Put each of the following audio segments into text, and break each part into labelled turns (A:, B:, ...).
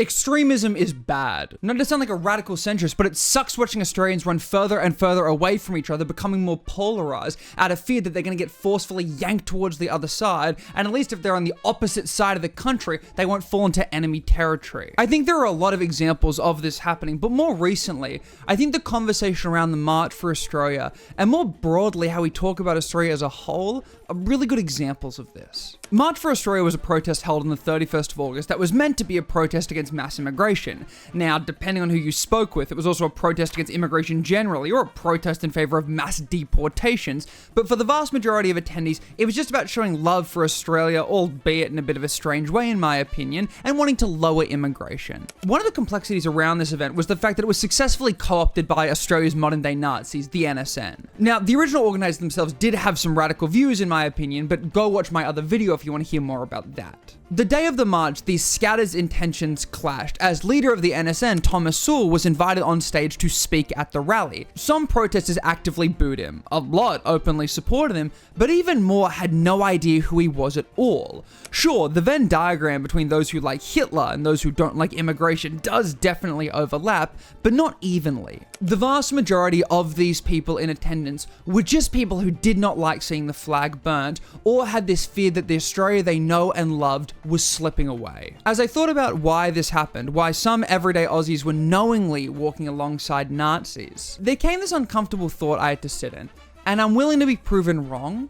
A: Extremism is bad. Not to sound like a radical centrist, but it sucks watching Australians run further and further away from each other, becoming more polarized out of fear that they're going to get forcefully yanked towards the other side, and at least if they're on the opposite side of the country, they won't fall into enemy territory. I think there are a lot of examples of this happening, but more recently, I think the conversation around the March for Australia, and more broadly how we talk about Australia as a whole, are really good examples of this. March for Australia was a protest held on the 31st of August that was meant to be a protest against mass immigration. Now, depending on who you spoke with, it was also a protest against immigration generally, or a protest in favor of mass deportations, but for the vast majority of attendees, it was just about showing love for Australia, albeit in a bit of a strange way in my opinion, and wanting to lower immigration. One of the complexities around this event was the fact that it was successfully co-opted by Australia's modern-day Nazis, the NSN. Now, the original organisers themselves did have some radical views in my opinion, but go watch my other video if you want to hear more about that. The day of the march, these scatters' intentions clashed, as leader of the NSN, Thomas Sewell, was invited on stage to speak at the rally. Some protesters actively booed him, a lot openly supported him, but even more had no idea who he was at all. Sure, the Venn diagram between those who like Hitler and those who don't like immigration does definitely overlap, but not evenly. The vast majority of these people in attendance were just people who did not like seeing the flag burnt, or had this fear that the Australia they know and loved was slipping away. As I thought about why this happened, why some everyday Aussies were knowingly walking alongside Nazis, there came this uncomfortable thought I had to sit in, and I'm willing to be proven wrong.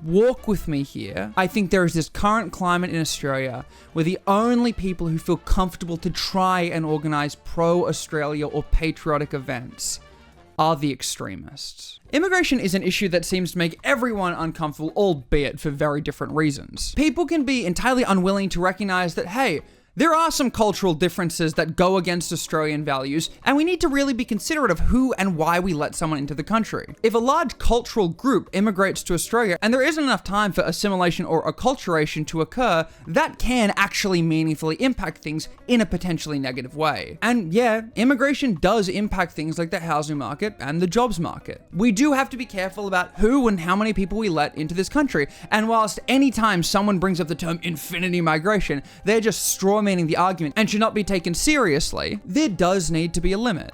A: Walk with me here. I think there is this current climate in Australia where the only people who feel comfortable to try and organise pro-Australia or patriotic events are the extremists. Immigration is an issue that seems to make everyone uncomfortable, albeit for very different reasons. People can be entirely unwilling to recognise that, hey, there are some cultural differences that go against Australian values, and we need to really be considerate of who and why we let someone into the country. If a large cultural group immigrates to Australia and there isn't enough time for assimilation or acculturation to occur, that can actually meaningfully impact things in a potentially negative way. And yeah, immigration does impact things like the housing market and the jobs market. We do have to be careful about who and how many people we let into this country, and whilst anytime someone brings up the term infinity migration, they're just straw meaning the argument and should not be taken seriously, there does need to be a limit.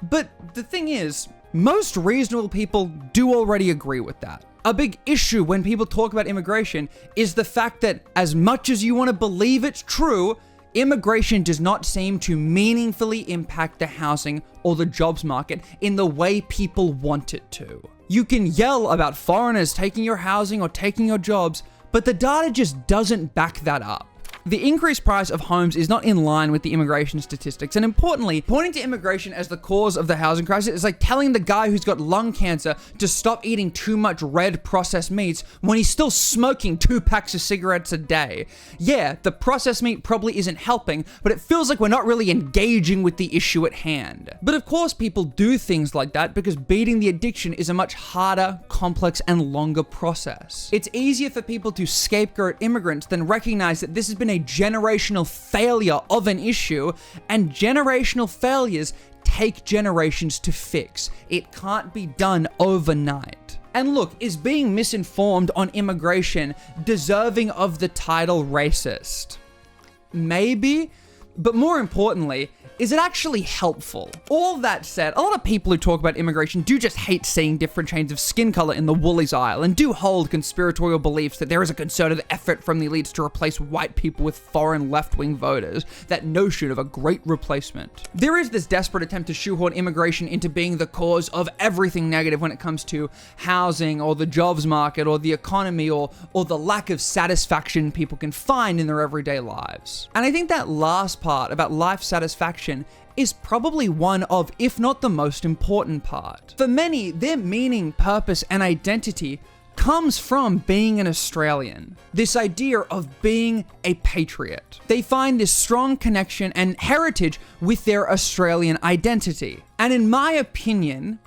A: But the thing is, most reasonable people do already agree with that. A big issue when people talk about immigration is the fact that as much as you want to believe it's true, immigration does not seem to meaningfully impact the housing or the jobs market in the way people want it to. You can yell about foreigners taking your housing or taking your jobs, but the data just doesn't back that up. The increased price of homes is not in line with the immigration statistics, and importantly, pointing to immigration as the cause of the housing crisis is like telling the guy who's got lung cancer to stop eating too much red processed meats when he's still smoking 2 packs of cigarettes a day. Yeah, the processed meat probably isn't helping, but it feels like we're not really engaging with the issue at hand. But of course people do things like that because beating the addiction is a much harder, complex, and longer process. It's easier for people to scapegoat immigrants than recognize that this has been a generational failure of an issue, and generational failures take generations to fix. It can't be done overnight. And look, is being misinformed on immigration deserving of the title racist? Maybe, but more importantly, is it actually helpful? All that said, a lot of people who talk about immigration do just hate seeing different shades of skin color in the woolies aisle, and do hold conspiratorial beliefs that there is a concerted effort from the elites to replace white people with foreign left-wing voters, that notion of a great replacement. There is this desperate attempt to shoehorn immigration into being the cause of everything negative when it comes to housing, or the jobs market, or the economy, or the lack of satisfaction people can find in their everyday lives. And I think that last part about life satisfaction is probably one of, if not the most important part. For many, their meaning, purpose, and identity comes from being an Australian. This idea of being a patriot. They find this strong connection and heritage with their Australian identity. And in my opinion,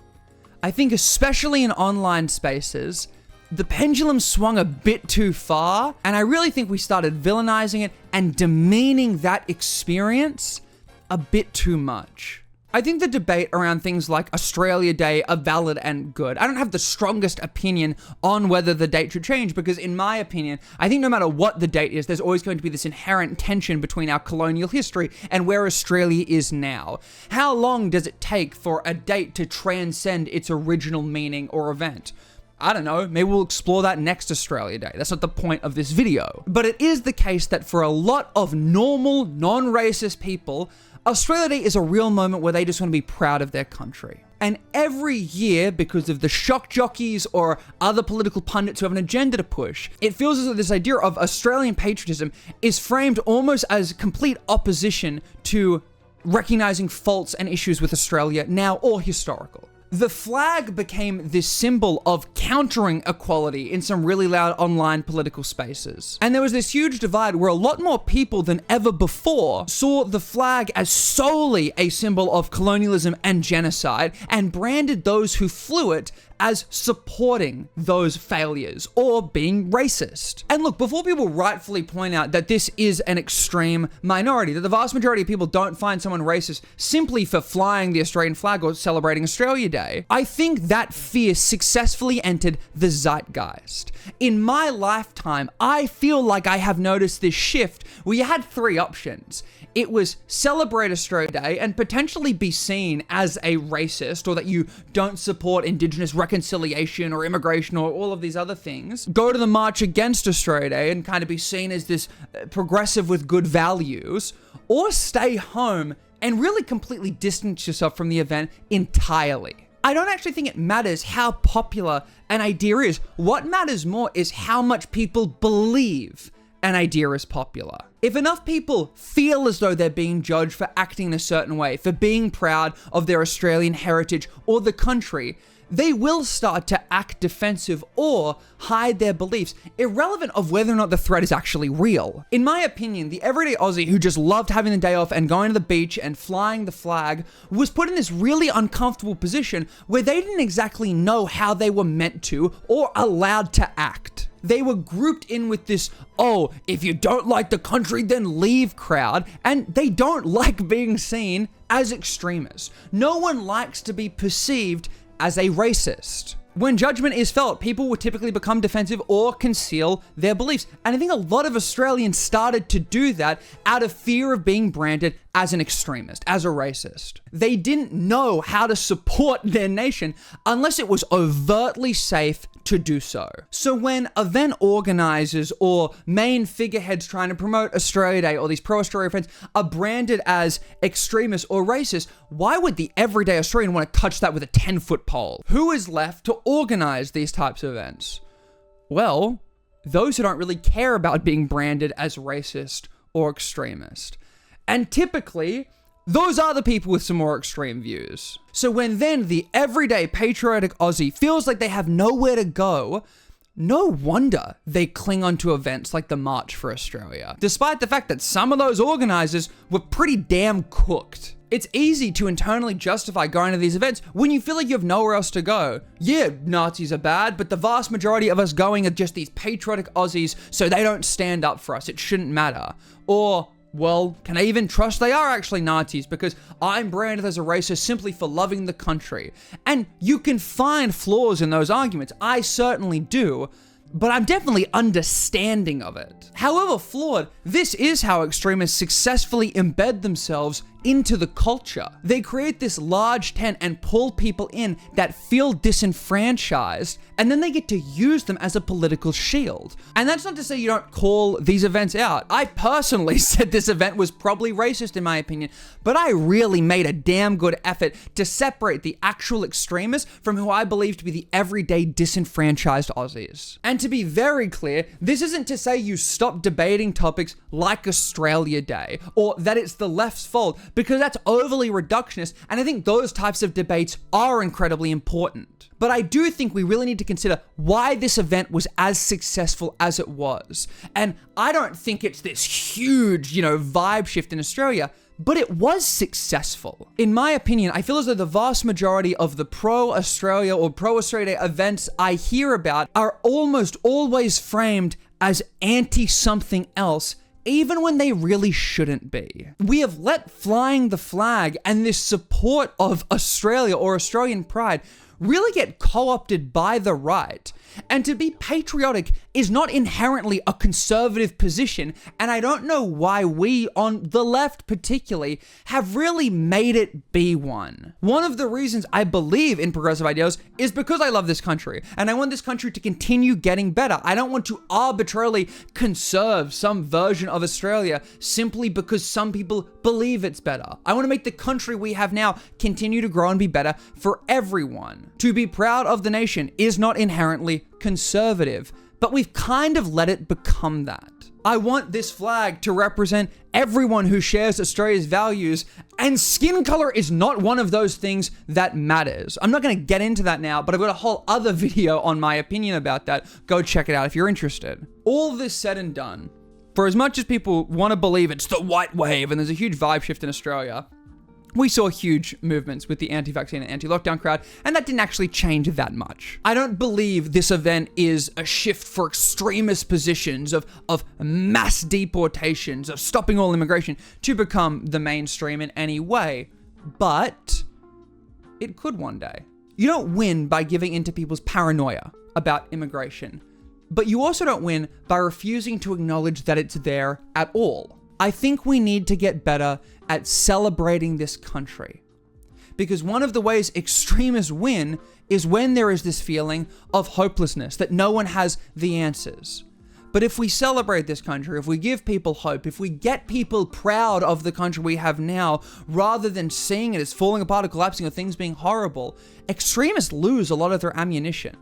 A: I think especially in online spaces, the pendulum swung a bit too far, and I really think we started villainizing it and demeaning that experience a bit too much. I think the debate around things like Australia Day are valid and good. I don't have the strongest opinion on whether the date should change because, in my opinion, I think no matter what the date is, there's always going to be this inherent tension between our colonial history and where Australia is now. How long does it take for a date to transcend its original meaning or event? I don't know, maybe we'll explore that next Australia Day. That's not the point of this video. But it is the case that for a lot of normal, non-racist people, Australia Day is a real moment where they just want to be proud of their country. And every year, because of the shock jockeys or other political pundits who have an agenda to push, it feels as though this idea of Australian patriotism is framed almost as complete opposition to recognizing faults and issues with Australia now or historical. The flag became this symbol of countering equality in some really loud online political spaces. And there was this huge divide where a lot more people than ever before saw the flag as solely a symbol of colonialism and genocide and branded those who flew it as supporting those failures or being racist. And look, before people rightfully point out that this is an extreme minority, that the vast majority of people don't find someone racist simply for flying the Australian flag or celebrating Australia Day, I think that fear successfully entered the zeitgeist. In my lifetime, I feel like I have noticed this shift where you had three options. It was celebrate Australia Day and potentially be seen as a racist or that you don't support Indigenous reconciliation or immigration or all of these other things. Go to the march against Australia Day and kind of be seen as this progressive with good values, or stay home and really completely distance yourself from the event entirely. I don't actually think it matters how popular an idea is. What matters more is how much people believe an idea is popular. If enough people feel as though they're being judged for acting in a certain way, for being proud of their Australian heritage or the country, they will start to act defensive or hide their beliefs, irrelevant of whether or not the threat is actually real. In my opinion, the everyday Aussie who just loved having the day off and going to the beach and flying the flag was put in this really uncomfortable position where they didn't exactly know how they were meant to or allowed to act. They were grouped in with this, oh, if you don't like the country, then leave crowd, and they don't like being seen as extremists. No one likes to be perceived as a racist. When judgment is felt, people will typically become defensive or conceal their beliefs. And I think a lot of Australians started to do that out of fear of being branded as an extremist, as a racist. They didn't know how to support their nation unless it was overtly safe to do so. So when event organizers or main figureheads trying to promote Australia Day or these pro-Australia events are branded as extremists or racist, why would the everyday Australian want to touch that with a 10-foot pole? Who is left to organize these types of events? Well, those who don't really care about being branded as racist or extremist. And typically, those are the people with some more extreme views. So when then the everyday patriotic Aussie feels like they have nowhere to go, no wonder they cling on to events like the March for Australia, despite the fact that some of those organizers were pretty damn cooked. It's easy to internally justify going to these events when you feel like you have nowhere else to go. Yeah, Nazis are bad, but the vast majority of us going are just these patriotic Aussies, so they don't stand up for us. It shouldn't matter. Or, well, can I even trust they are actually Nazis because I'm branded as a racist simply for loving the country? And you can find flaws in those arguments. I certainly do. But I'm definitely understanding of it. However flawed, this is how extremists successfully embed themselves into the culture. They create this large tent and pull people in that feel disenfranchised, and then they get to use them as a political shield. And that's not to say you don't call these events out. I personally said this event was probably racist in my opinion, but I really made a damn good effort to separate the actual extremists from who I believe to be the everyday disenfranchised Aussies. And to be very clear, this isn't to say you stop debating topics like Australia Day, or that it's the left's fault, because that's overly reductionist, and I think those types of debates are incredibly important. But I do think we really need to consider why this event was as successful as it was. And I don't think it's this huge, vibe shift in Australia, but it was successful. In my opinion, I feel as though the vast majority of the pro-Australia or pro-Australia Day events I hear about are almost always framed as anti-something else even when they really shouldn't be. We have let flying the flag and this support of Australia or Australian pride really get co-opted by the right. And to be patriotic is not inherently a conservative position, and I don't know why we, on the left particularly, have really made it be one. One of the reasons I believe in progressive ideals is because I love this country, and I want this country to continue getting better. I don't want to arbitrarily conserve some version of Australia simply because some people believe it's better. I want to make the country we have now continue to grow and be better for everyone. To be proud of the nation is not inherently conservative, but we've kind of let it become that. I want this flag to represent everyone who shares Australia's values, and skin color is not one of those things that matters. I'm not going to get into that now, but I've got a whole other video on my opinion about that. Go check it out if you're interested. All this said and done, for as much as people want to believe it's the white wave and there's a huge vibe shift in Australia, we saw huge movements with the anti-vaccine and anti-lockdown crowd, and that didn't actually change that much. I don't believe this event is a shift for extremist positions of mass deportations, of stopping all immigration to become the mainstream in any way, but it could one day. You don't win by giving into people's paranoia about immigration, but you also don't win by refusing to acknowledge that it's there at all. I think we need to get better at celebrating this country. Because one of the ways extremists win is when there is this feeling of hopelessness, that no one has the answers. But if we celebrate this country, if we give people hope, if we get people proud of the country we have now, rather than seeing it as falling apart or collapsing or things being horrible, extremists lose a lot of their ammunition.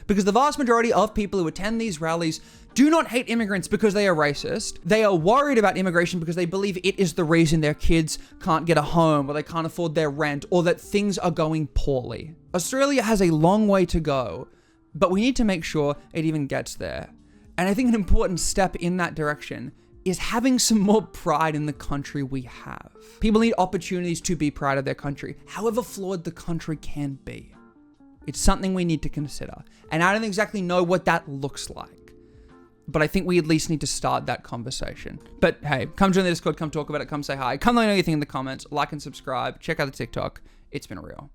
A: Because the vast majority of people who attend these rallies do not hate immigrants because they are racist. They are worried about immigration because they believe it is the reason their kids can't get a home, or they can't afford their rent, or that things are going poorly. Australia has a long way to go, but we need to make sure it even gets there. And I think an important step in that direction is having some more pride in the country we have. People need opportunities to be proud of their country, however flawed the country can be. It's something we need to consider. And I don't exactly know what that looks like, but I think we at least need to start that conversation. But hey, come join the Discord, come talk about it, come say hi, come let me know anything in the comments, like and subscribe, check out the TikTok. It's been real.